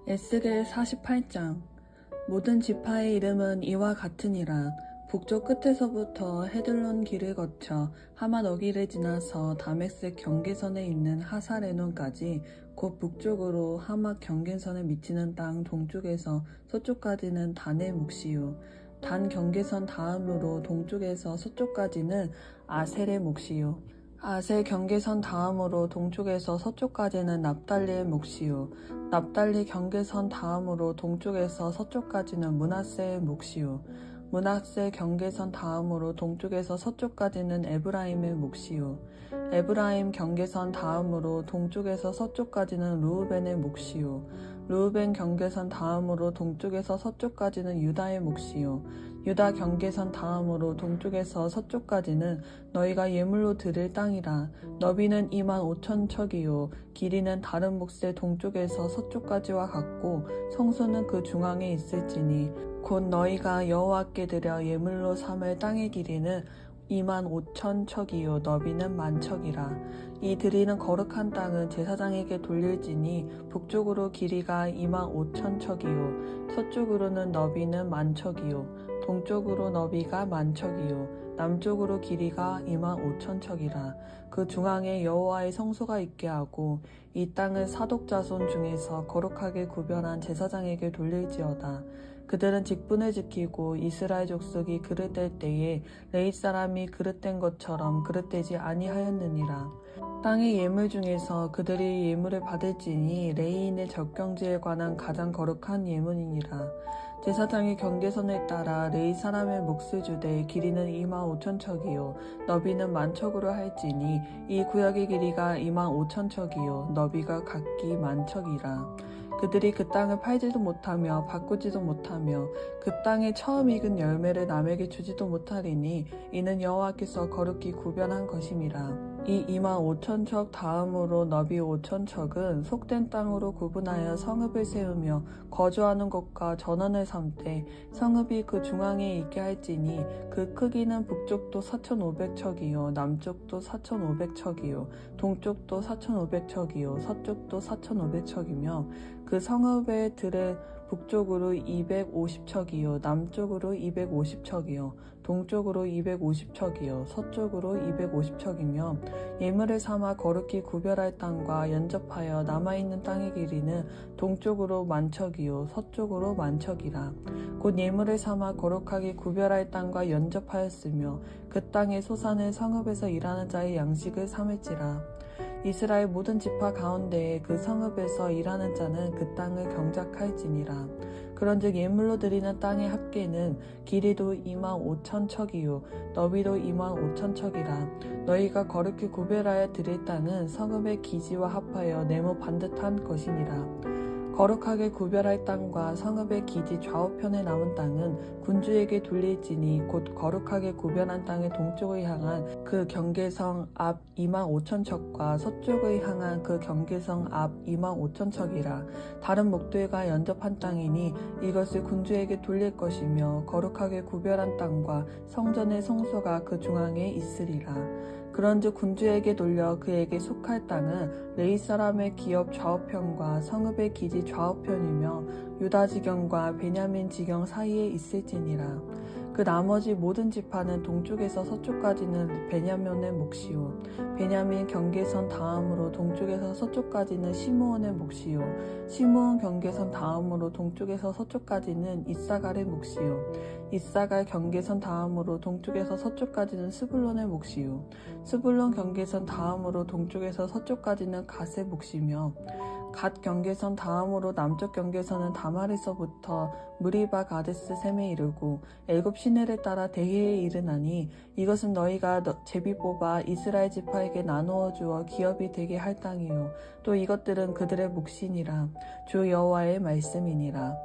에스겔 48장. 모든 지파의 이름은 이와 같으니라. 북쪽 끝에서부터 헤들론 길을 거쳐 하맛 어기를 지나서 다메섹 경계선에 있는 하사레논까지 곧 북쪽으로 하맛 경계선에 미치는 땅 동쪽에서 서쪽까지는 단의 몫이요. 단 경계선 다음으로 동쪽에서 서쪽까지는 아셀의 몫이요. 아셀 경계선 다음으로 동쪽에서 서쪽까지는 납달리의 몫이요. 납달리 경계선 다음으로 동쪽에서 서쪽까지는 므낫세의 몫이요. 므낫세 경계선 다음으로 동쪽에서 서쪽까지는 에브라임의 몫이요. 에브라임 경계선 다음으로 동쪽에서 서쪽까지는 르우벤의 몫이요. 르우벤 경계선 다음으로 동쪽에서 서쪽까지는 유다의 몫이요. 유다 경계선 다음으로 동쪽에서 서쪽까지는 너희가 예물로 드릴 땅이라. 너비는 25,000척이요 길이는 다른 몫의 동쪽에서 서쪽까지와 같고 성소는 그 중앙에 있을지니 곧 너희가 여호와께 드려 예물로 삼을 땅의 길이는 25,000척이요 너비는 10,000척이라. 이 드리는 거룩한 땅은 제사장에게 돌릴지니 북쪽으로 길이가 25,000척이요 서쪽으로는 너비는 10,000척이요 동쪽으로 너비가 10,000척이요 남쪽으로 길이가 25,000척이라. 그 중앙에 여호와의 성소가 있게 하고 이 땅을 사독 자손 중에서 거룩하게 구별한 제사장에게 돌릴지어다. 그들은 직분을 지키고 이스라엘 족속이 그릇될 때에 레위 사람이 그릇된 것처럼 그릇되지 아니하였느니라. 땅의 예물 중에서 그들이 예물을 받을지니 레위인의 적경지에 관한 가장 거룩한 예물이니라. 제사장의 경계선에 따라 레위 사람의 몫을 주되 길이는 25,000척이요 너비는 10,000척으로 할지니 이 구역의 길이가 25,000척이요 너비가 각기 10,000척이라. 그들이 그 땅을 팔지도 못하며 바꾸지도 못하며 그 땅에 처음 익은 열매를 남에게 주지도 못하리니 이는 여호와께서 거룩히 구별한 것임이라. 이 25,000척 다음으로 너비 5,000척은 속된 땅으로 구분하여 성읍을 세우며 거주하는 곳과 전원을 삼되 성읍이 그 중앙에 있게 할지니 그 크기는 북쪽도 4,500척이요 남쪽도 4,500척이요 동쪽도 4,500척이요 서쪽도 4,500척이며 그 성읍의 들은 북쪽으로 250척이요 남쪽으로 250척이요 동쪽으로 250척이요 서쪽으로 250척이며 예물을 삼아 거룩히 구별할 땅과 연접하여 남아있는 땅의 길이는 동쪽으로 10,000척이요 서쪽으로 10,000척이라. 곧 예물을 삼아 거룩하게 구별할 땅과 연접하였으며 그 땅의 소산을 성읍에서 일하는 자의 양식을 삼을지라. 이스라엘 모든 지파 가운데에 그 성읍에서 일하는 자는 그 땅을 경작할지니라. 그런즉 예물로 드리는 땅의 합계는 길이도 25,000척이요 너비도 25,000척이라. 너희가 거룩히 구별하여 드릴 땅은 성읍의 기지와 합하여 네모 반듯한 것이니라. 거룩하게 구별할 땅과 성읍의 기지 좌우편에 남은 땅은 군주에게 돌릴지니 곧 거룩하게 구별한 땅의 동쪽을 향한 그 경계성 앞 25,000척과 서쪽을 향한 그 경계성 앞 25,000척이라. 다른 목들과 연접한 땅이니 이것을 군주에게 돌릴 것이며 거룩하게 구별한 땅과 성전의 성소가 그 중앙에 있으리라. 그런즉 군주에게 돌려 그에게 속할 땅은 레위 사람의 기업 좌우편과 성읍의 기지 좌우편이며 유다 지경과 베냐민 지경 사이에 있을지니라. 그 나머지 모든 지파는 동쪽에서 서쪽까지는 베냐민의 몫이요 베냐민 경계선 다음으로 동쪽에서 서쪽까지는 시므온의 몫이요 시므온 경계선 다음으로 동쪽에서 서쪽까지는 이사갈의 몫이요 이사갈 경계선 다음으로 동쪽에서 서쪽까지는 스불론의 몫이요 스불론 경계선 다음으로 동쪽에서 서쪽까지는 갓의 몫이며 갓 경계선 다음으로 남쪽 경계선은 다말에서부터 무리바 가데스 셈에 이르고 엘굽 시내를 따라 데히에 이르나니 이것은 너희가 제비 뽑아 이스라엘 지파에게 나누어 주어 기업이 되게 할 땅이요 또 이것들은 그들의 몫이니라. 주 여호와의 말씀이니라.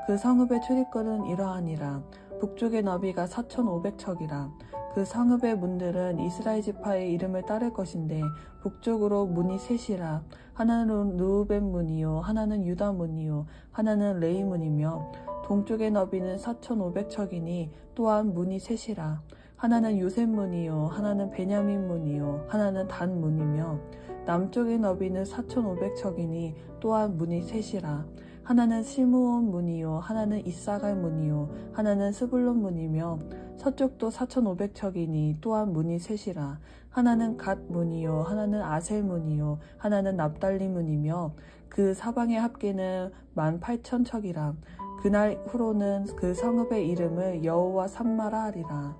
그 성읍의 출입구는 이러하니라. 북쪽의 너비가 4,500척이라. 그 성읍의 문들은 이스라엘 지파의 이름을 따를 것인데 북쪽으로 문이 셋이라. 하나는 르우벤 문이요 하나는 유다 문이요 하나는 레위 문이며 동쪽의 너비는 4,500척이니 또한 문이 셋이라. 하나는 요셉 문이요 하나는 베냐민 문이요 하나는 단 문이며 남쪽의 너비는 4,500척이니 또한 문이 셋이라. 하나는 시므온 문이요 하나는 이사갈 문이요 하나는 스불론 문이며 서쪽도 4,500척이니 또한 문이 셋이라. 하나는 갓 문이요 하나는 아셀 문이요 하나는 납달리 문이며 그 사방의 합계는 18,000척이라. 그날 후로는 그 성읍의 이름을 여호와 삼마라 하리라.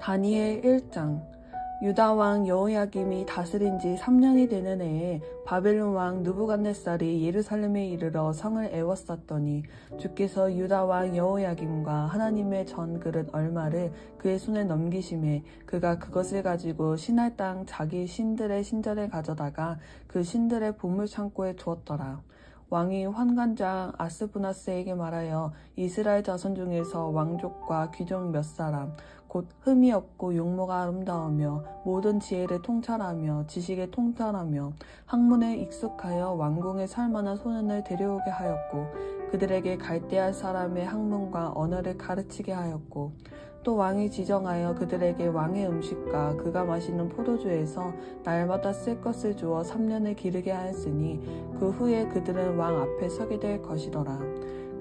다니엘 1장. 유다 왕 여호야김이 다스린 지 3년이 되는 해에 바벨론 왕 느부갓네살이 예루살렘에 이르러 성을 애워쌌더니 주께서 유다 왕 여호야김과 하나님의 전 그릇 얼마를 그의 손에 넘기심에 그가 그것을 가지고 시날 땅 자기 신들의 신전에 가져다가 그 신들의 보물 창고에 두었더라. 왕이 환관장 아스부나스에게 말하여 이스라엘 자손 중에서 왕족과 귀족 몇 사람 곧 흠이 없고 용모가 아름다우며 모든 지혜를 통찰하며 지식에 통찰하며 학문에 익숙하여 왕궁에 살만한 소년을 데려오게 하였고 그들에게 갈대아 사람의 학문과 언어를 가르치게 하였고 또 왕이 지정하여 그들에게 왕의 음식과 그가 마시는 포도주에서 날마다 쓸 것을 주어 3년을 기르게 하였으니 그 후에 그들은 왕 앞에 서게 될 것이더라.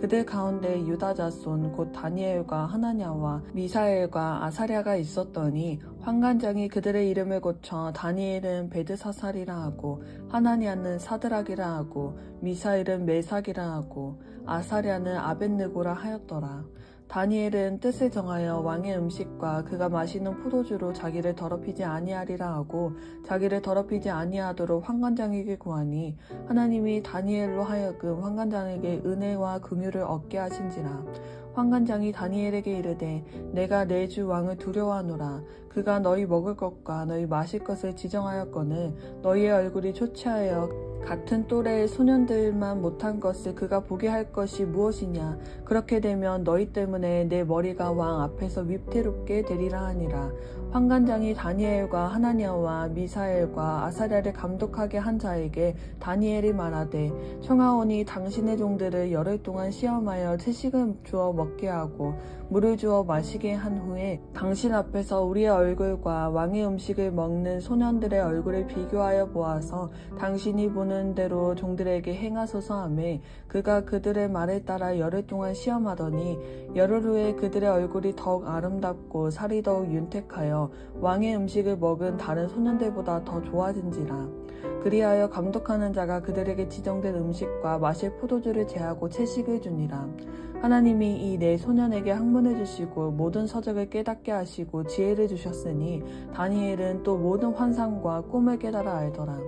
그들 가운데 유다 자손 곧 다니엘과 하나냐와 미사엘과 아사랴가 있었더니 환관장이 그들의 이름을 고쳐 다니엘은 베드사살이라 하고 하나냐는 사드락이라 하고 미사엘은 메삭이라 하고 아사랴는 아벳느고라 하였더라. 다니엘은 뜻을 정하여 왕의 음식과 그가 마시는 포도주로 자기를 더럽히지 아니하리라 하고 자기를 더럽히지 아니하도록 환관장에게 구하니 하나님이 다니엘로 하여금 환관장에게 은혜와 긍휼을 얻게 하신지라. 환관장이 다니엘에게 이르되 내가 내 주 왕을 두려워하노라. 그가 너희 먹을 것과 너희 마실 것을 지정하였거늘 너희의 얼굴이 초췌하여 같은 또래의 소년들만 못한 것을 그가 보게 할 것이 무엇이냐. 그렇게 되면 너희 때문에 내 머리가 왕 앞에서 위태롭게 되리라 하니라. 환관장이 다니엘과 하나냐와 미사엘과 아사랴를 감독하게 한 자에게 다니엘이 말하되 청하오니 당신의 종들을 열흘 동안 시험하여 채식을 주어 먹게 하고 물을 주어 마시게 한 후에 당신 앞에서 우리의 얼굴과 왕의 음식을 먹는 소년들의 얼굴을 비교하여 보아서 당신이 보는 대로 종들에게 행하소서 하매 그가 그들의 말을 따라 열흘 동안 시험하더니 열흘 후에 그들의 얼굴이 더욱 아름답고 살이 더욱 윤택하여 왕의 음식을 먹은 다른 소년들보다 더 좋아진지라. 그리하여 감독하는 자가 그들에게 지정된 음식과 마실 포도주를 제하고 채식을 주니라. 하나님이 이 네 소년에게 학문을 주시고 모든 서적을 깨닫게 하시고 지혜를 주셨으니 다니엘은 또 모든 환상과 꿈을 깨달아 알더라.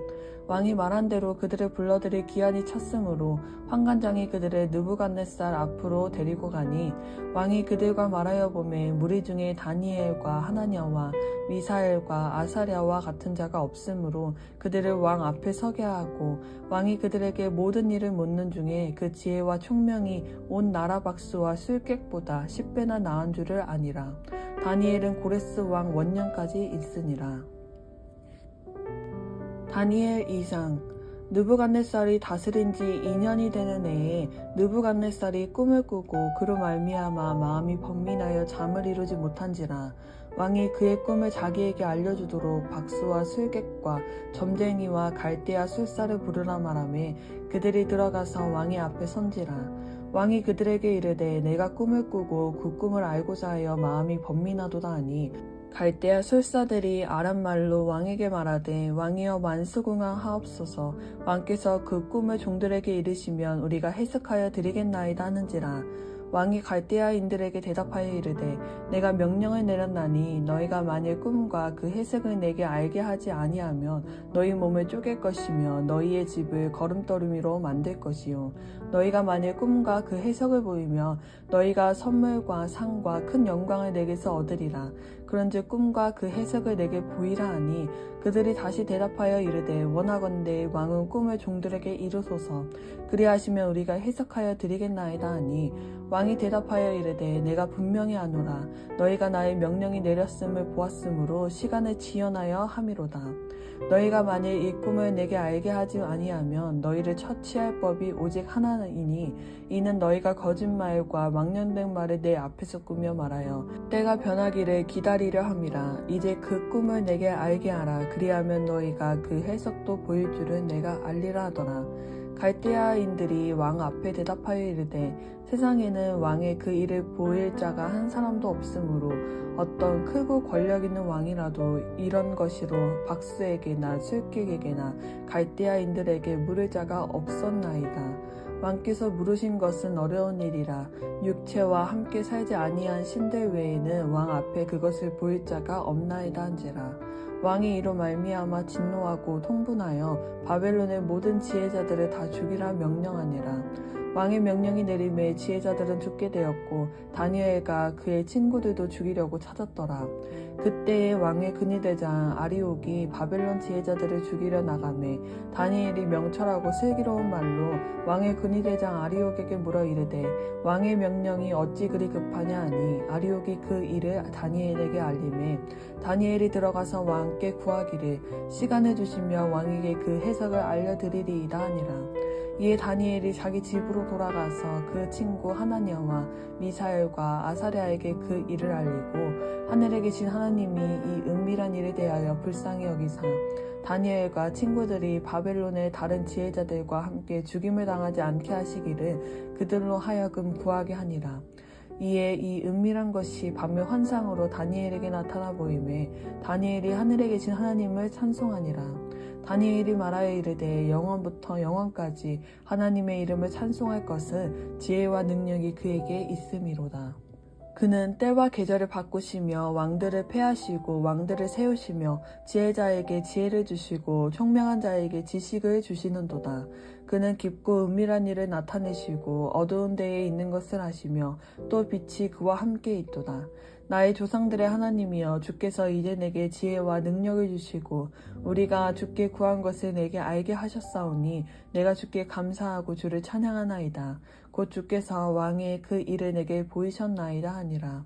왕이 말한 대로 그들을 불러들일 기한이 찼으므로 환관장이 그들을 느부갓네살 앞으로 데리고 가니 왕이 그들과 말하여 보매 무리 중에 다니엘과 하나냐와 미사엘과 아사랴와 같은 자가 없으므로 그들을 왕 앞에 서게 하고 왕이 그들에게 모든 일을 묻는 중에 그 지혜와 총명이 온 나라 박수와 술객보다 10배나 나은 줄을 아니라. 다니엘은 고레스 왕 원년까지 있으니라. 다니엘 2장. 느부갓네살이 다스린 지 2년이 되는 해에 느부갓네살이 꿈을 꾸고 그로 말미암아 마음이 번민하여 잠을 이루지 못한지라. 왕이 그의 꿈을 자기에게 알려주도록 박수와 술객과 점쟁이와 갈대아 술사를 부르라 말하매 그들이 들어가서 왕의 앞에 선지라. 왕이 그들에게 이르되 내가 꿈을 꾸고 그 꿈을 알고자 하여 마음이 번민하도다 하니 갈대아 술사들이 아람말로 왕에게 말하되 왕이여 만수궁왕 하옵소서. 왕께서 그 꿈을 종들에게 이르시면 우리가 해석하여 드리겠나이다 하는지라. 왕이 갈대아인들에게 대답하여 이르되 내가 명령을 내렸나니 너희가 만일 꿈과 그 해석을 내게 알게 하지 아니하면 너희 몸을 쪼갤 것이며 너희의 집을 거름더미로 만들 것이요 너희가 만일 꿈과 그 해석을 보이며 너희가 선물과 상과 큰 영광을 내게서 얻으리라. 그런즉 꿈과 그 해석을 내게 보이라 하니 그들이 다시 대답하여 이르되 원하건대 왕은 꿈을 종들에게 이루소서. 그리하시면 우리가 해석하여 드리겠나이다 하니 왕이 대답하여 이르되 내가 분명히 아노라. 너희가 나의 명령이 내렸음을 보았으므로 시간을 지연하여 함이로다. 너희가 만일 이 꿈을 내게 알게 하지 아니하면 너희를 처치할 법이 오직 하나이니 이는 너희가 거짓말과 망령된 말을 내 앞에서 꾸며 말하여 때가 변하기를 기다리려 함이라. 이제 그 꿈을 내게 알게 하라. 그리하면 너희가 그 해석도 보일 줄을 내가 알리라 하더라. 갈대아인들이 왕 앞에 대답하여 이르되 세상에는 왕의 그 일을 보일 자가 한 사람도 없으므로 어떤 크고 권력 있는 왕이라도 이런 것으로 박수에게나 술객에게나 갈대아인들에게 물을 자가 없었나이다. 왕께서 물으신 것은 어려운 일이라 육체와 함께 살지 아니한 신들 외에는 왕 앞에 그것을 보일 자가 없나이다 한지라. 왕이 이로 말미암아 진노하고 통분하여 바벨론의 모든 지혜자들을 다 죽이라 명령하니라. 왕의 명령이 내림에 지혜자들은 죽게 되었고 다니엘과 그의 친구들도 죽이려고 찾았더라. 그때에 왕의 근위대장 아리옥이 바벨론 지혜자들을 죽이려 나가매 다니엘이 명철하고 슬기로운 말로 왕의 근위대장 아리옥에게 물어 이르되 왕의 명령이 어찌 그리 급하냐 하니 아리옥이 그 일을 다니엘에게 알림해 다니엘이 들어가서 왕께 구하기를 시간을 주시며 왕에게 그 해석을 알려드리리이다 하니라. 이에 다니엘이 자기 집으로 돌아가서 그 친구 하나냐와 미사엘과 아사랴에게 그 일을 알리고 하늘에 계신 하나님이 이 은밀한 일에 대하여 불쌍히 여기사 다니엘과 친구들이 바벨론의 다른 지혜자들과 함께 죽임을 당하지 않게 하시기를 그들로 하여금 구하게 하니라. 이에 이 은밀한 것이 밤의 환상으로 다니엘에게 나타나 보이매 다니엘이 하늘에 계신 하나님을 찬송하니라. 다니엘이 말하여 이르되 영원부터 영원까지 하나님의 이름을 찬송할 것은 지혜와 능력이 그에게 있음이로다. 그는 때와 계절을 바꾸시며 왕들을 패하시고 왕들을 세우시며 지혜자에게 지혜를 주시고 총명한 자에게 지식을 주시는도다. 그는 깊고 은밀한 일을 나타내시고 어두운 데에 있는 것을 아시며 또 빛이 그와 함께 있도다. 나의 조상들의 하나님이여 주께서 이제 내게 지혜와 능력을 주시고 우리가 주께 구한 것을 내게 알게 하셨사오니 내가 주께 감사하고 주를 찬양하나이다. 곧 주께서 왕의 그 일을 내게 보이셨나이다 하니라.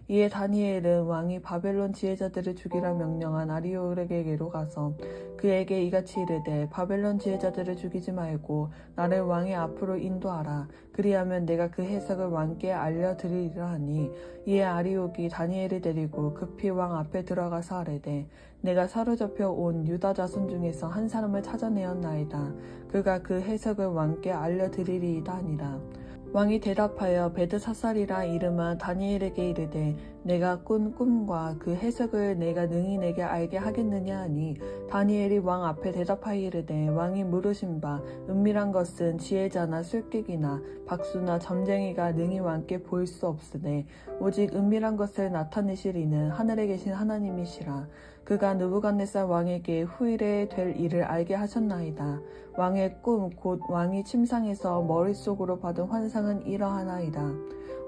이에 다니엘은 왕이 바벨론 지혜자들을 죽이라 명령한 아리옥에게로 가서 그에게 이같이 이르되 바벨론 지혜자들을 죽이지 말고 나를 왕의 앞으로 인도하라. 그리하면 내가 그 해석을 왕께 알려드리리라 하니 이에 아리옥이 다니엘을 데리고 급히 왕 앞에 들어가서 아뢰되 내가 사로잡혀 온 유다 자손 중에서 한 사람을 찾아내었나이다. 그가 그 해석을 왕께 알려드리리이다 하니라. 왕이 대답하여 베드사살이라 이름한 다니엘에게 이르되 내가 꾼 꿈과 그 해석을 내가 능히 내게 알게 하겠느냐 하니 다니엘이 왕 앞에 대답하여 이르되 왕이 물으신 바 은밀한 것은 지혜자나 술객이나 박수나 점쟁이가 능히 왕께 보일 수 없으되 오직 은밀한 것을 나타내실 이는 하늘에 계신 하나님이시라. 그가 느부갓네살 왕에게 후일에 될 일을 알게 하셨나이다. 왕의 꿈 곧 왕이 침상에서 머릿속으로 받은 환상은 이러하나이다.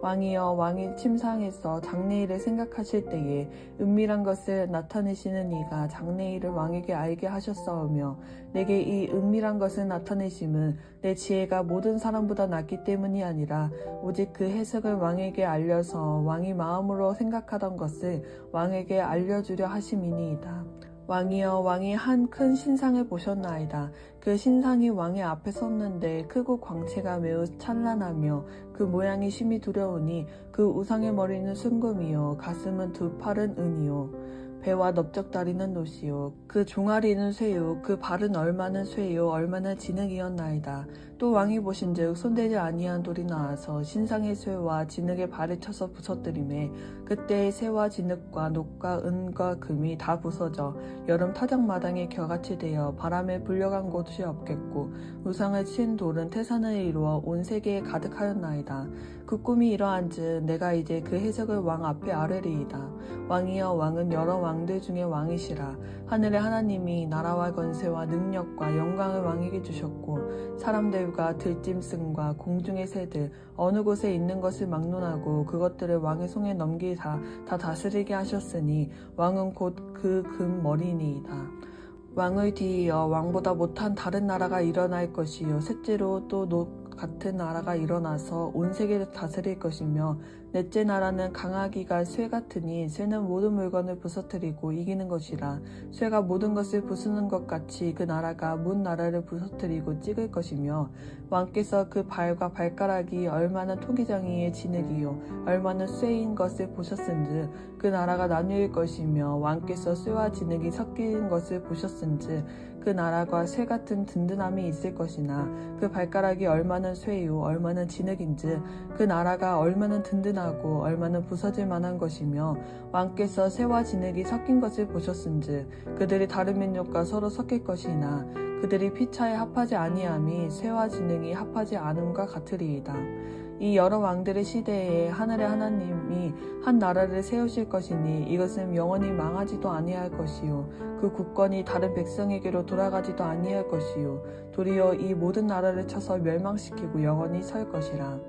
왕이여 왕이 침상에서 장래일을 생각하실 때에 은밀한 것을 나타내시는 이가 장래일을 왕에게 알게 하셨사오며 내게 이 은밀한 것을 나타내심은 내 지혜가 모든 사람보다 낫기 때문이 아니라 오직 그 해석을 왕에게 알려서 왕이 마음으로 생각하던 것을 왕에게 알려주려 하심이니이다. 왕이여 왕이 한 큰 신상을 보셨나이다. 그 신상이 왕의 앞에 섰는데 크고 광채가 매우 찬란하며 그 모양이 심히 두려우니 그 우상의 머리는 순금이요 가슴은 두 팔은 은이요 배와 넓적다리는 노시요 그 종아리는 쇠요 그 발은 얼마는 쇠요 얼마나 진흙이었나이다. 또 왕이 보신즉 손대지 아니한 돌이 나와서 신상의 쇠와 진흙의 발을 쳐서 부서뜨리매 그때의 쇠와 진흙과 녹과 은과 금이 다 부서져 여름 타작마당에 겨같이 되어 바람에 불려간 곳이 없겠고 우상을 친 돌은 태산을 이루어 온 세계에 가득하였나이다. 그 꿈이 이러한즉 내가 이제 그 해석을 왕 앞에 아뢰리이다. 왕이여 왕은 여러 왕들 중에 왕이시라. 하늘의 하나님이 나라와 건세와 능력과 영광을 왕에게 주셨고 사람들과 들짐승과 공중의 새들 어느 곳에 있는 것을 막론하고 그것들을 왕의 손에 넘기사 다 다스리게 하셨으니 왕은 곧 그 금머리니이다. 왕을 뒤이어 왕보다 못한 다른 나라가 일어날 것이요 셋째로 또 같은 나라가 일어나서 온 세계를 다스릴 것이며 넷째 나라는 강하기가 쇠 같으니 쇠는 모든 물건을 부서뜨리고 이기는 것이라. 쇠가 모든 것을 부수는 것 같이 그 나라가 문 나라를 부서뜨리고 찍을 것이며 왕께서 그 발과 발가락이 얼마나 토기장이의 진흙이요 얼마나 쇠인 것을 보셨은즉 그 나라가 나누일 것이며 왕께서 쇠와 진흙이 섞인 것을 보셨은즉 그 나라가 쇠 같은 든든함이 있을 것이나 그 발가락이 얼마나 쇠요 얼마나 진흙인즉 그 나라가 얼마나 든든하고 얼마나 부서질 만한 것이며 왕께서 쇠와 진흙이 섞인 것을 보셨은즉 그들이 다른 민족과 서로 섞일 것이나 그들이 피차에 합하지 아니함이 쇠와 진흙이 합하지 않음과 같으리이다. 이 여러 왕들의 시대에 하늘의 하나님이 한 나라를 세우실 것이니 이것은 영원히 망하지도 아니할 것이요 그 국권이 다른 백성에게로 돌아가지도 아니할 것이요 도리어 이 모든 나라를 쳐서 멸망시키고 영원히 설 것이라.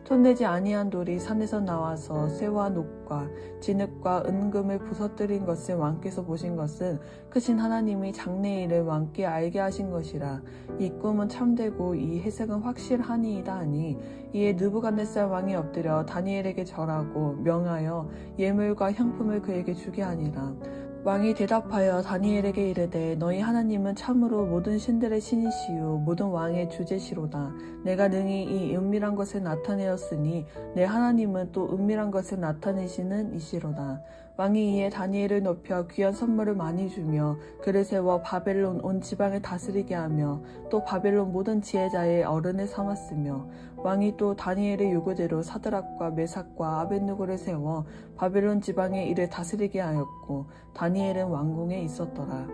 손대지 아니한 돌이 산에서 나와서 쇠와 녹과 진흙과 은금을 부서뜨린 것을 왕께서 보신 것은 크신 하나님이 장래의 일을 왕께 알게 하신 것이라. 이 꿈은 참되고 이 해석은 확실하니이다 하니 이에 느부갓네살 왕이 엎드려 다니엘에게 절하고 명하여 예물과 향품을 그에게 주게 하니라. 왕이 대답하여 다니엘에게 이르되 너희 하나님은 참으로 모든 신들의 신이시요 모든 왕의 주제시로다. 내가 능히 이 은밀한 것을 나타내었으니 내 하나님은 또 은밀한 것을 나타내시는 이시로다. 왕이 이에 다니엘을 높여 귀한 선물을 많이 주며 그를 세워 바벨론 온 지방을 다스리게 하며 또 바벨론 모든 지혜자의 어른을 삼았으며 왕이 또 다니엘의 요구대로 사드락과 메삭과 아벳느고를 세워 바벨론 지방의 일을 다스리게 하였고 다니엘은 왕궁에 있었더라.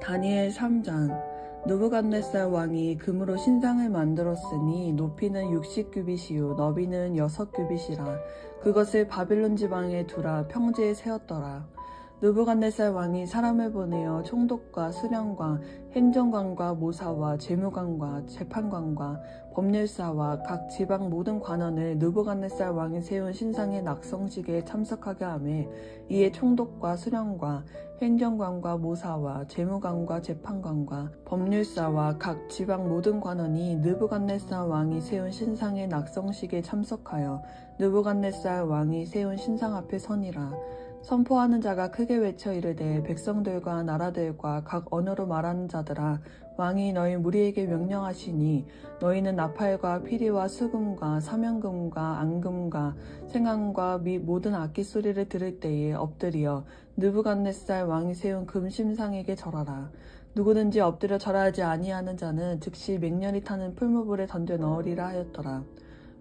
다니엘 3장. 느부갓네살 왕이 금으로 신상을 만들었으니 높이는 60규빗이요 너비는 6규빗이라. 그것을 바벨론 지방에 두라 평지에 세웠더라. 느부갓네살 왕이 사람을 보내어 총독과 수령과 행정관과 모사와 재무관과 재판관과 법률사와 각 지방 모든 관원을 느부갓네살 왕이 세운 신상의 낙성식에 참석하게 하며 이에 총독과 수령과 행정관과 모사와 재무관과 재판관과 법률사와 각 지방 모든 관원이 느부갓네살 왕이 세운 신상의 낙성식에 참석하여 느부갓네살 왕이 세운 신상 앞에 서니라. 선포하는 자가 크게 외쳐 이르되 백성들과 나라들과 각 언어로 말하는 자들아 왕이 너희 무리에게 명령하시니 너희는 나팔과 피리와 수금과 사면금과 앙금과 생황과 및 모든 악기 소리를 들을 때에 엎드려 느부갓네살 왕이 세운 금심상에게 절하라. 누구든지 엎드려 절하지 아니하는 자는 즉시 맹렬히 타는 풀무불에 던져 넣으리라 하였더라.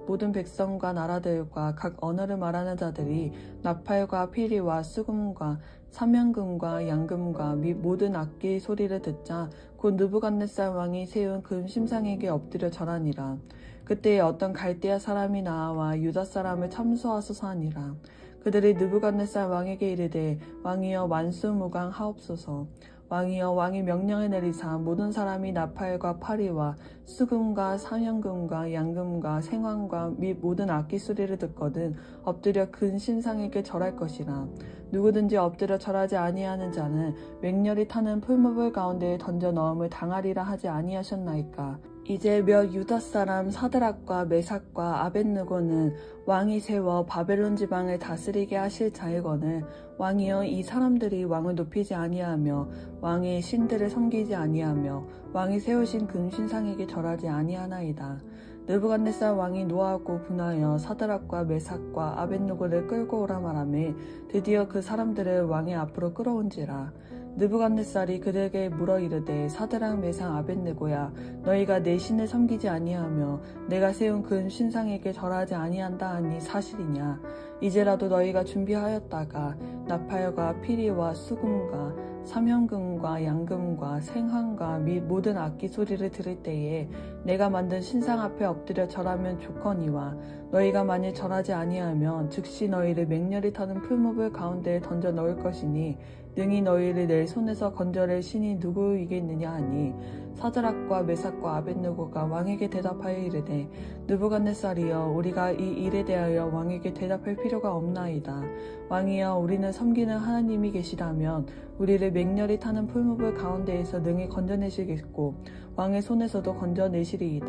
모든 백성과 나라들과 각 언어를 말하는 자들이 나팔과 피리와 수금과 사면금과 양금과 및 모든 악기 소리를 듣자 곧 느부갓네살 왕이 세운 금심상에게 엎드려 절하니라. 그때에 어떤 갈대아 사람이 나와 유다 사람을 참수하소서 하니라. 그들이 느부갓네살 왕에게 이르되 왕이여 만수무강하옵소서. 왕이여 왕이 명령을 내리사 모든 사람이 나팔과 파리와 수금과 사면금과 양금과 생황과 및 모든 악기 소리를 듣거든 엎드려 근 신상에게 절할 것이라. 누구든지 엎드려 절하지 아니하는 자는 맹렬히 타는 풀무불 가운데에 던져 넣음을 당하리라 하지 아니하셨나이까. 이제 몇 유다 사람 사드락과 메삭과 아벳느고는 왕이 세워 바벨론 지방을 다스리게 하실 자이거늘 왕이여 이 사람들이 왕을 높이지 아니하며 왕의 신들을 섬기지 아니하며 왕이 세우신 금신상에게 절하지 아니하나이다. 느부갓네살 왕이 노하고 분하여 사드락과 메삭과 아벳느고를 끌고 오라 말하며 드디어 그 사람들을 왕의 앞으로 끌어온지라. 느부갓네살이 그들에게 물어 이르되 사드락 메삭 아벳느고야 너희가 내 신을 섬기지 아니하며 내가 세운 금 신상에게 절하지 아니한다 하니 사실이냐. 이제라도 너희가 준비하였다가 나팔과 피리와 수금과 사면금과 양금과 생황과 및 모든 악기 소리를 들을 때에 내가 만든 신상 앞에 엎드려 절하면 좋거니와 너희가 만일 절하지 아니하면 즉시 너희를 맹렬히 타는 풀무불 가운데에 던져 넣을 것이니 능히 너희를 내 손에서 건져낼 신이 누구이겠느냐 하니 사드락과 메삭과 아벳느고가 왕에게 대답하여 이르되 느부갓네살이여 우리가 이 일에 대하여 왕에게 대답할 필요가 없나이다. 왕이여 우리는 섬기는 하나님이 계시다면 우리를 맹렬히 타는 풀무불 가운데에서 능히 건져내시겠고 왕의 손에서도 건져내시리이다.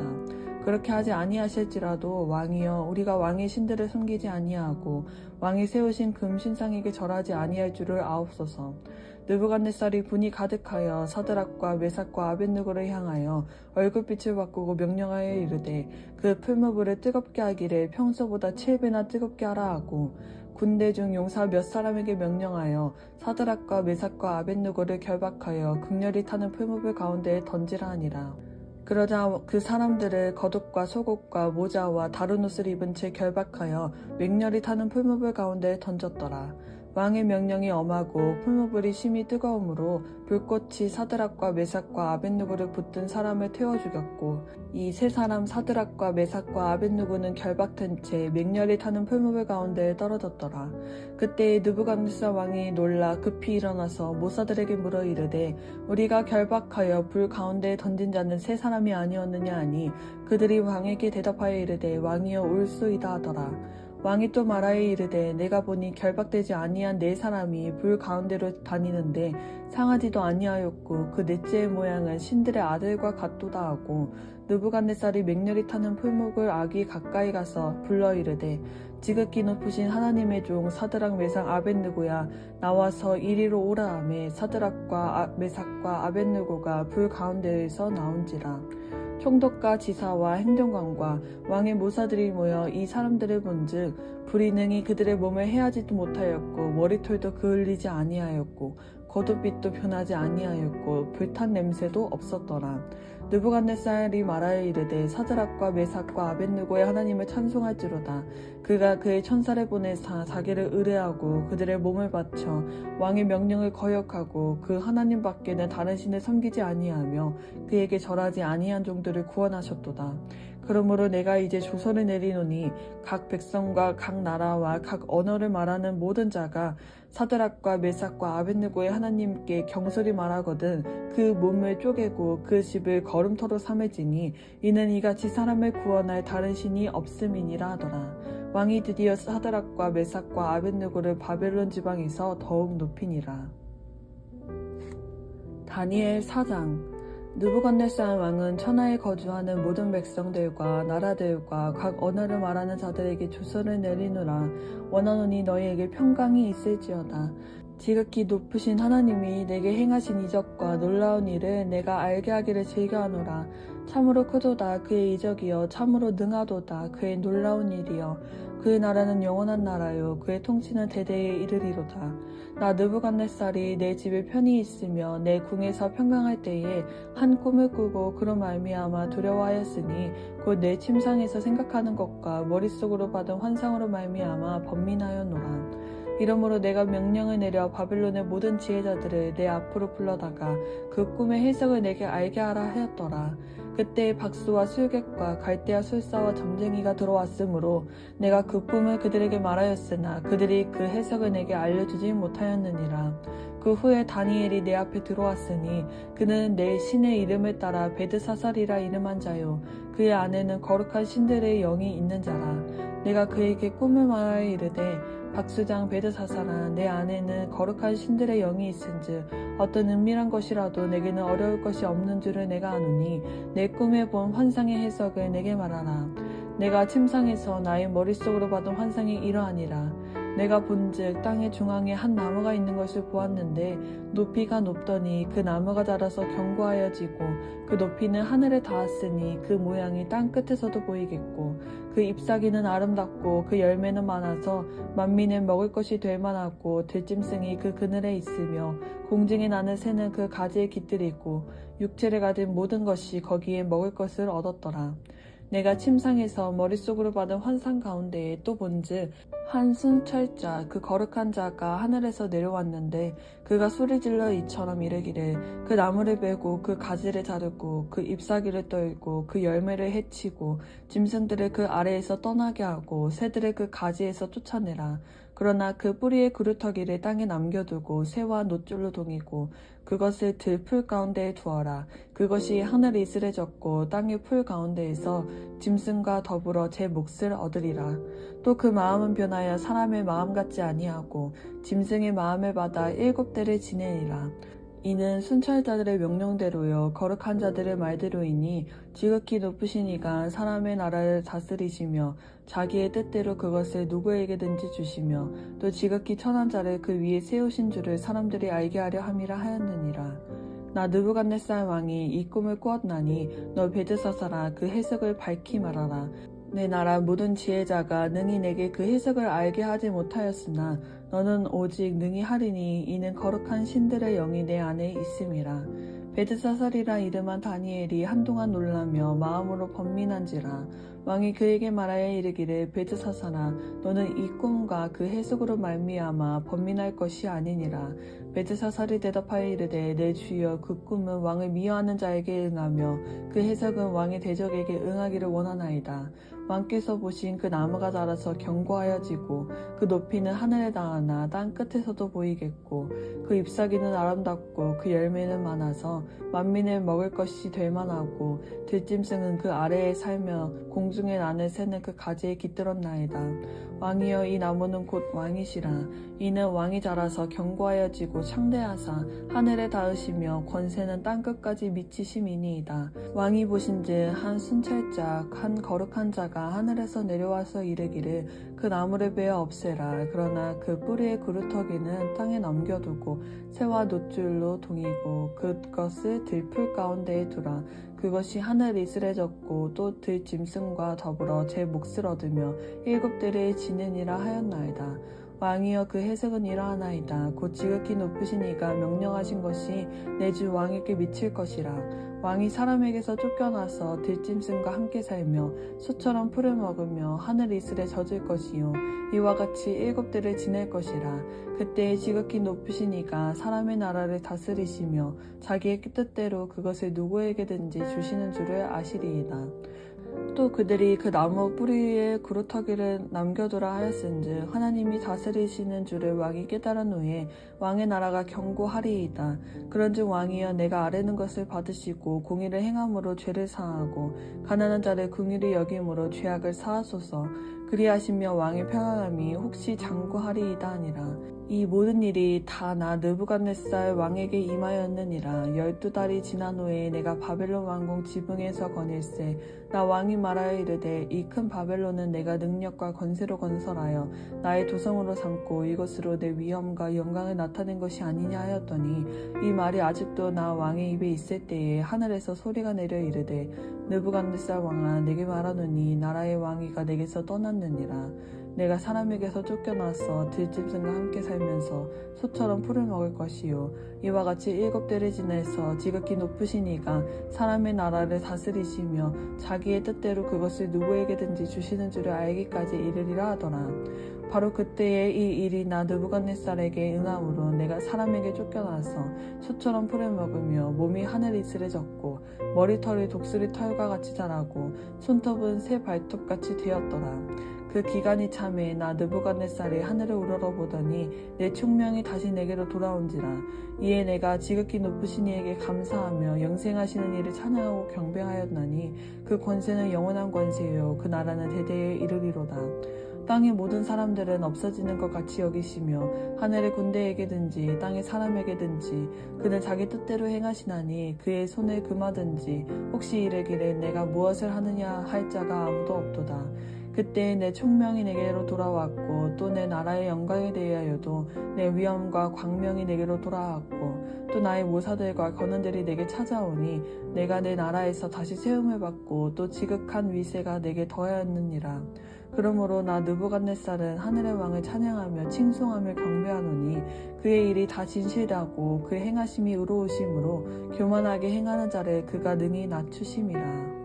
그렇게 하지 아니하실지라도 왕이여 우리가 왕의 신들을 섬기지 아니하고 왕이 세우신 금신상에게 절하지 아니할 줄을 아옵소서. 느부갓네살이 분이 가득하여 사드락과 메삭과 아벳느고를 향하여 얼굴빛을 바꾸고 명령하여 이르되 그 풀무불을 뜨겁게 하기를 평소보다 7배나 뜨겁게 하라 하고 군대 중 용사 몇 사람에게 명령하여 사드락과 메삭과 아벳느고를 결박하여 극렬히 타는 풀무불 가운데에 던지라 하니라. 그러자 그 사람들을 겉옷과 속옷과 모자와 다른 옷을 입은 채 결박하여 맹렬히 타는 풀무불 가운데에 던졌더라. 왕의 명령이 엄하고 풀무불이 심히 뜨거우므로 불꽃이 사드락과 메삭과 아벳느고를 붙든 사람을 태워 죽였고 이 세 사람 사드락과 메삭과 아벳느고는 결박된 채 맹렬히 타는 풀무불 가운데에 떨어졌더라. 그때 느부갓네살 왕이 놀라 급히 일어나서 모사들에게 물어 이르되 우리가 결박하여 불 가운데에 던진 자는 세 사람이 아니었느냐 하니 그들이 왕에게 대답하여 이르되 왕이여 올소이다 하더라. 왕이 또 말하여 이르되 내가 보니 결박되지 아니한 네 사람이 불 가운데로 다니는데 상하지도 아니하였고 그 넷째의 모양은 신들의 아들과 같도다 하고 느부갓네살이 맹렬히 타는 풀무불 아귀 가까이 가서 불러 이르되 지극히 높으신 하나님의 종 사드락 메삭 아벳느고야 나와서 이리로 오라 하매 사드락과 메삭과 아벳느고가 불 가운데에서 나온지라. 총독과 지사와 행정관과 왕의 모사들이 모여 이 사람들을 본즉 불이 능히 그들의 몸을 해하지도 못하였고 머리털도 그을리지 아니하였고 겉옷빛도 변하지 아니하였고 불탄 냄새도 없었더라. 느부갓네살이 말하여 이르되 사드락과 메삭과 아벳느고의 하나님을 찬송할지로다. 그가 그의 천사를 보내사 자기를 의뢰하고 그들의 몸을 바쳐 왕의 명령을 거역하고 그 하나님 밖에는 다른 신을 섬기지 아니하며 그에게 절하지 아니한 종들을 구원하셨도다. 그러므로 내가 이제 조서를 내리노니 각 백성과 각 나라와 각 언어를 말하는 모든 자가 사드락과 메삭과 아벳느고의 하나님께 경솔히 말하거든 그 몸을 쪼개고 그 집을 걸음터로 삼을지니 이는 이같이 사람을 구원할 다른 신이 없음이니라 하더라. 왕이 드디어 사드락과 메삭과 아벳느고를 바벨론 지방에서 더욱 높이니라. 다니엘 4장. 느부갓네살 왕은 천하에 거주하는 모든 백성들과 나라들과 각 언어를 말하는 자들에게 조서를 내리노라. 원하노니 너희에게 평강이 있을지어다. 지극히 높으신 하나님이 내게 행하신 이적과 놀라운 일을 내가 알게 하기를 즐겨하노라. 참으로 크도다 그의 이적이여 참으로 능하도다 그의 놀라운 일이여 그의 나라는 영원한 나라요 그의 통치는 대대에 이르리로다. 나 느부갓네살이 내 집에 편히 있으며 내 궁에서 평강할 때에 한 꿈을 꾸고 그로 말미암아 두려워하였으니 곧 내 침상에서 생각하는 것과 머릿속으로 받은 환상으로 말미암아 번민하였노라. 이러므로 내가 명령을 내려 바벨론의 모든 지혜자들을 내 앞으로 불러다가 그 꿈의 해석을 내게 알게 하라 하였더라. 그때 박수와 술객과 갈대아 술사와 점쟁이가 들어왔으므로 내가 그 꿈을 그들에게 말하였으나 그들이 그 해석을 내게 알려주지 못하였느니라. 그 후에 다니엘이 내 앞에 들어왔으니 그는 내 신의 이름을 따라 베드사살이라 이름한 자요 그의 안에는 거룩한 신들의 영이 있는 자라. 내가 그에게 꿈을 말하여 이르되 박수장 베드사살아 내 안에는 거룩한 신들의 영이 있은즉 어떤 은밀한 것이라도 내게는 어려울 것이 없는 줄을 내가 아노니 내 꿈에 본 환상의 해석을 내게 말하라. 내가 침상에서 나의 머릿속으로 받은 환상이 이러하니라. 내가 본즉 땅의 중앙에 한 나무가 있는 것을 보았는데 높이가 높더니 그 나무가 자라서 견고하여지고 그 높이는 하늘에 닿았으니 그 모양이 땅 끝에서도 보이겠고 그 잎사귀는 아름답고 그 열매는 많아서 만민의 먹을 것이 될 만하고 들짐승이 그 그늘에 있으며 공중에 나는 새는 그 가지에 깃들이고 육체를 가진 모든 것이 거기에 먹을 것을 얻었더라. 내가 침상에서 머릿속으로 받은 환상 가운데에 또 본즉 한 순찰자 그 거룩한 자가 하늘에서 내려왔는데 그가 소리질러 이처럼 이르기를 그 나무를 베고 그 가지를 자르고 그 잎사귀를 떨고 그 열매를 해치고 짐승들을 그 아래에서 떠나게 하고 새들을 그 가지에서 쫓아내라. 그러나 그 뿌리의 그루터기를 땅에 남겨두고 새와 노줄로 동이고 그것을 들풀 가운데에 두어라. 그것이 하늘이 이슬해졌고 땅의 풀 가운데에서 짐승과 더불어 제 몫을 얻으리라. 또 그 마음은 변하여 사람의 마음 같지 아니하고 짐승의 마음을 받아 7대를 지내니라. 이는 순찰자들의 명령대로요 거룩한 자들의 말대로이니 지극히 높으신 이가 사람의 나라를 다스리시며 자기의 뜻대로 그것을 누구에게든지 주시며 또 지극히 천한 자를 그 위에 세우신 줄을 사람들이 알게 하려 함이라 하였느니라. 나 느부갓네살 왕이 이 꿈을 꾸었나니 너 베드사사라 그 해석을 밝히 말하라. 내 나라 모든 지혜자가 능히 내게 그 해석을 알게 하지 못하였으나 너는 오직 능히 하리니 이는 거룩한 신들의 영이 내 안에 있음이라. 베드사살이라 이름한 다니엘이 한동안 놀라며 마음으로 번민한지라. 왕이 그에게 말하여 이르기를 베드사살아 너는 이 꿈과 그 해석으로 말미암아 번민할 것이 아니니라. 베드사살이 대답하여 이르되 내 주여 그 꿈은 왕을 미워하는 자에게 응하며 그 해석은 왕의 대적에게 응하기를 원하나이다. 왕께서 보신 그 나무가 자라서 견고하여지고 그 높이는 하늘에 닿으나 땅 끝에서도 보이겠고 그 잎사귀는 아름답고 그 열매는 많아서 만민을 먹을 것이 될 만하고 들짐승은 그 아래에 살며 공중에 난을 새는 그 가지에 깃들었나이다. 왕이여 이 나무는 곧 왕이시라. 이는 왕이 자라서 견고하여지고 창대하사 하늘에 닿으시며 권세는 땅끝까지 미치심이니이다. 왕이 보신즉 한 순찰자 한 거룩한 자가 하늘에서 내려와서 이르기를 그 나무를 베어 없애라. 그러나 그 뿌리의 그루터기는 땅에 넘겨두고 새와 놋줄로 동이고 그것을 들풀 가운데에 두라. 그것이 하늘 이슬에 젖고 또 들짐승과 더불어 제 몫을 얻으며 7대를 지느니라 하였나이다. 왕이여 그 해석은 이러하나이다. 곧 지극히 높으신 이가 명령하신 것이 내 주 왕에게 미칠 것이라. 왕이 사람에게서 쫓겨나서 들짐승과 함께 살며 소처럼 풀을 먹으며 하늘 이슬에 젖을 것이요 이와 같이 7대를 지낼 것이라. 그때에 지극히 높으신 이가 사람의 나라를 다스리시며 자기의 뜻대로 그것을 누구에게든지 주시는 줄을 아시리이다. 또 그들이 그 나무 뿌리에 그루터기를 남겨두라 하였은즉 하나님이 다스리시는 줄을 왕이 깨달은 후에 왕의 나라가 견고하리이다. 그런즉 왕이여 내가 아뢰는 것을 받으시고 공의를 행함으로 죄를 사하고 가난한 자를 긍휼히 여김으로 죄악을 사하소서. 그리하시며 왕의 평안함이 혹시 장구하리이다 하니라. 이 모든 일이 다 나 느부갓네살 왕에게 임하였느니라. 12달이 지난 후에 내가 바벨론 왕궁 지붕에서 거닐세 나 왕이 말하여 이르되 이 큰 바벨론은 내가 능력과 권세로 건설하여 나의 도성으로 삼고 이것으로 내 위엄과 영광을 나타낸 것이 아니냐 하였더니 이 말이 아직도 나 왕의 입에 있을 때에 하늘에서 소리가 내려 이르되 느부갓네살 왕아 내게 말하노니 나라의 왕위가 내게서 떠났느니라. 내가 사람에게서 쫓겨나서 들짐승과 함께 살면서 소처럼 풀을 먹을 것이요 이와 같이 7대를 지내서 지극히 높으신 이가 사람의 나라를 다스리시며 자기의 뜻대로 그것을 누구에게든지 주시는 줄을 알기까지 이르리라 하더라. 바로 그때에 이 일이 나 느부갓네살에게 응함으로 내가 사람에게 쫓겨나서 소처럼 풀을 먹으며 몸이 하늘 이슬에 젖고 머리털이 독수리 털과 같이 자라고 손톱은 새 발톱같이 되었더라. 그 기간이 참에 나 느부갓네살이 하늘을 우러러보더니 내 총명이 다시 내게로 돌아온지라. 이에 내가 지극히 높으신 이에게 감사하며 영생하시는 이를 찬양하고 경배하였나니 그 권세는 영원한 권세요 그 나라는 대대에 이르리로다. 땅의 모든 사람들은 없어지는 것 같이 여기시며 하늘의 군대에게든지 땅의 사람에게든지 그는 자기 뜻대로 행하시나니 그의 손을 금하든지 혹시 이르기를 내가 무엇을 하느냐 할 자가 아무도 없도다. 그때 내 총명이 내게로 돌아왔고 또 내 나라의 영광에 대하여도 내 위엄과 광명이 내게로 돌아왔고 또 나의 모사들과 권원들이 내게 찾아오니 내가 내 나라에서 다시 세움을 받고 또 지극한 위세가 내게 더하였느니라. 그러므로 나 느부갓네살은 하늘의 왕을 찬양하며 칭송하며 경배하노니 그의 일이 다 진실하고 그의 행하심이 의로우심으로 교만하게 행하는 자를 그가 능히 낮추심이라.